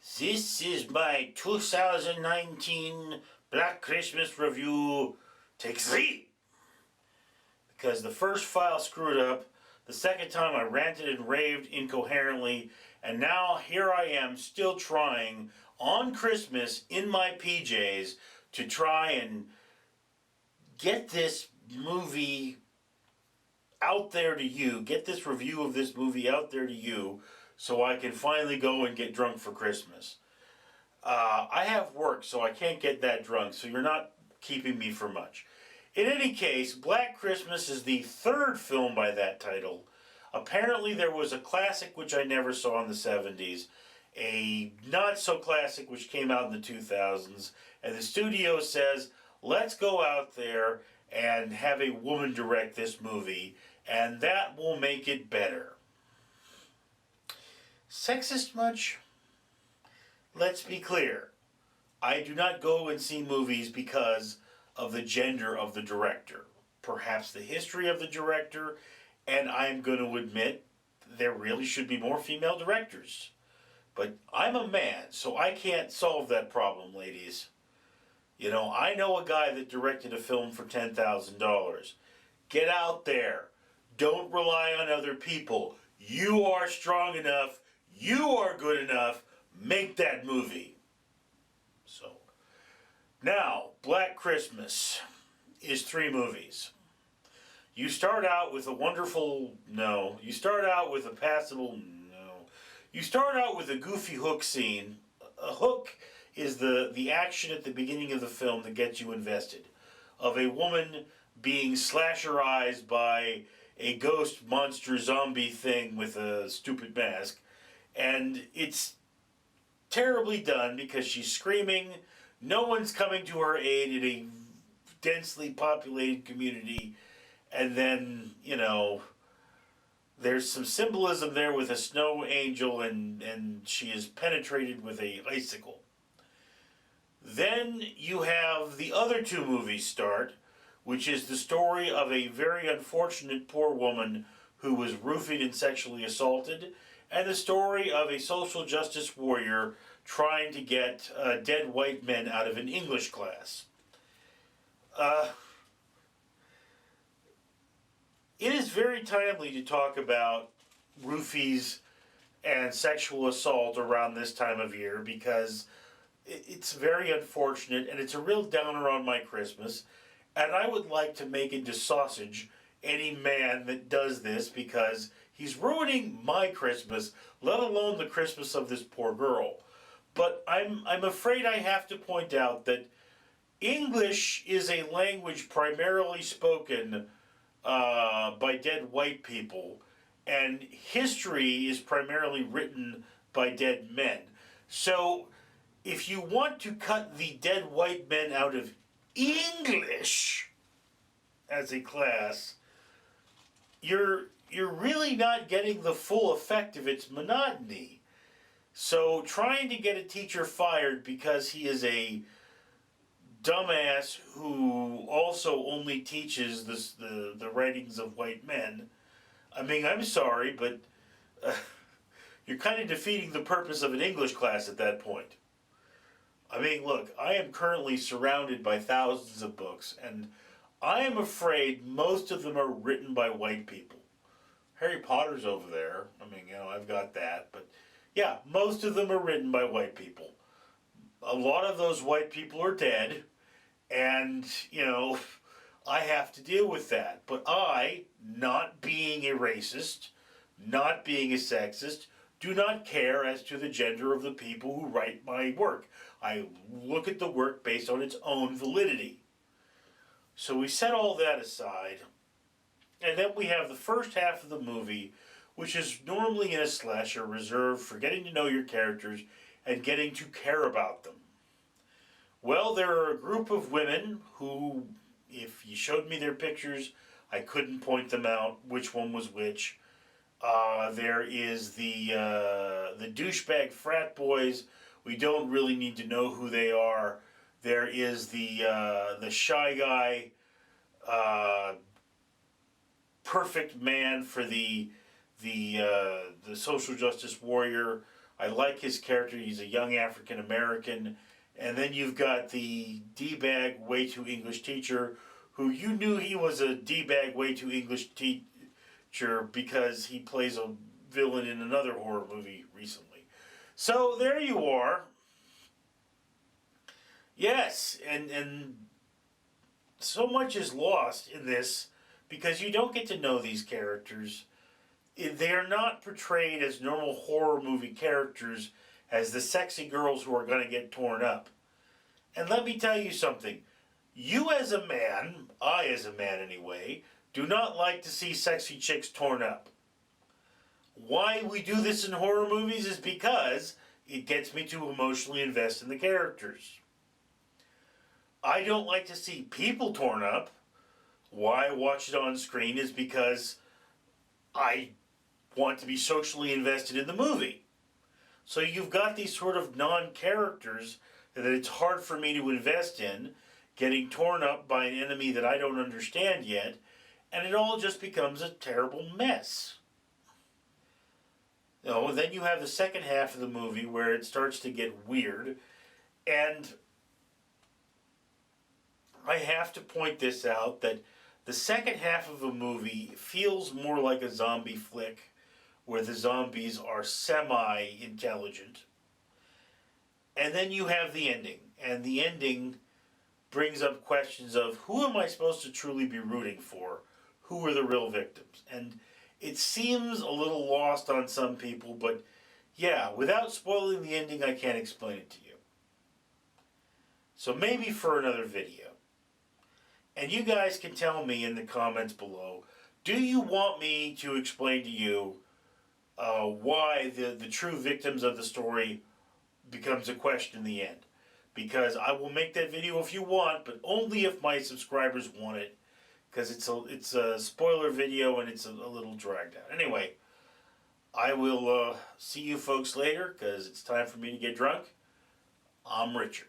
This is my 2019 Black Christmas review, take 3. Because the first file screwed up, the second time I ranted and raved incoherently, and now here I am still trying on Christmas in my PJs to try and get this movie out there to you, get this review of this movie out there to you, so I can finally go and get drunk for Christmas. I have work, so I can't get that drunk, so you're not keeping me for much. In any case, Black Christmas is the third film by that title. Apparently there was a classic which I never saw in the 70s, a not-so-classic which came out in the 2000s, and the studio says, let's go out there and have a woman direct this movie, and that will make it better. Sexist much? Let's be clear. I do not go and see movies because of the gender of the director. Perhaps the history of the director, and I'm going to admit there really should be more female directors. But I'm a man, so I can't solve that problem, ladies. You know, I know a guy that directed a film for $10,000. Get out there. Don't rely on other people. You are strong enough. You are good enough. Make that movie. So, now, Black Christmas is 3 movies. You start out with a wonderful no. You start out with a passable no. You start out with a goofy hook scene. A hook is the action at the beginning of the film that gets you invested. Of a woman being slasherized by a ghost monster zombie thing with a stupid mask. And it's terribly done because she's screaming. No one's coming to her aid in a densely populated community. And then, you know, there's some symbolism there with a snow angel and she is penetrated with a icicle. Then you have the other 2 movies start, which is the story of a very unfortunate poor woman who was roofied and sexually assaulted, and the story of a social justice warrior trying to get dead white men out of an English class. It is very timely to talk about roofies and sexual assault around this time of year because it's very unfortunate and it's a real downer on my Christmas. And I would like to make into sausage any man that does this because he's ruining my Christmas, let alone the Christmas of this poor girl. But I'm afraid I have to point out that English is a language primarily spoken by dead white people, and history is primarily written by dead men. So if you want to cut the dead white men out of English as a class, you're really not getting the full effect of its monotony. So trying to get a teacher fired because he is a dumbass who also only teaches the writings of white men, I mean, I'm sorry, but you're kind of defeating the purpose of an English class at that point. I mean, look, I am currently surrounded by thousands of books, and I am afraid most of them are written by white people. Harry Potter's over there. I mean, you know, I've got that. But yeah, most of them are written by white people. A lot of those white people are dead, and, you know, I have to deal with that. But I, not being a racist, not being a sexist, do not care as to the gender of the people who write my work. I look at the work based on its own validity. So we set all that aside, and then we have the first half of the movie, which is normally in a slasher reserved for getting to know your characters and getting to care about them. Well, there are a group of women who, if you showed me their pictures, I couldn't point them out, which one was which. There is the douchebag frat boys. We don't really need to know who they are. There is the shy guy, perfect man for the social justice warrior. I like his character. He's a young African American. And then you've got the D-bag, way too English teacher, who you knew he was a D-bag, way too English teacher because he plays a villain in another horror movie recently. So there you are. Yes, and so much is lost in this because you don't get to know these characters. They are not portrayed as normal horror movie characters, as the sexy girls who are going to get torn up. And let me tell you something. You as a man, I as a man anyway, do not like to see sexy chicks torn up. Why we do this in horror movies is because it gets me to emotionally invest in the characters. I don't like to see people torn up. Why I watch it on screen is because I want to be socially invested in the movie. So you've got these sort of non-characters that it's hard for me to invest in, getting torn up by an enemy that I don't understand yet, and it all just becomes a terrible mess. And then you have the second half of the movie where it starts to get weird, and I have to point this out, that the second half of a movie feels more like a zombie flick where the zombies are semi-intelligent. And then you have the ending, and the ending brings up questions of who am I supposed to truly be rooting for? Who are the real victims? And it seems a little lost on some people, but yeah, without spoiling the ending, I can't explain it to you. So maybe for another video. And you guys can tell me in the comments below, do you want me to explain to you why the true victims of the story becomes a question in the end? Because I will make that video if you want, but only if my subscribers want it, because it's a spoiler video and it's a little dragged out. Anyway, I will see you folks later, because it's time for me to get drunk. I'm Richard.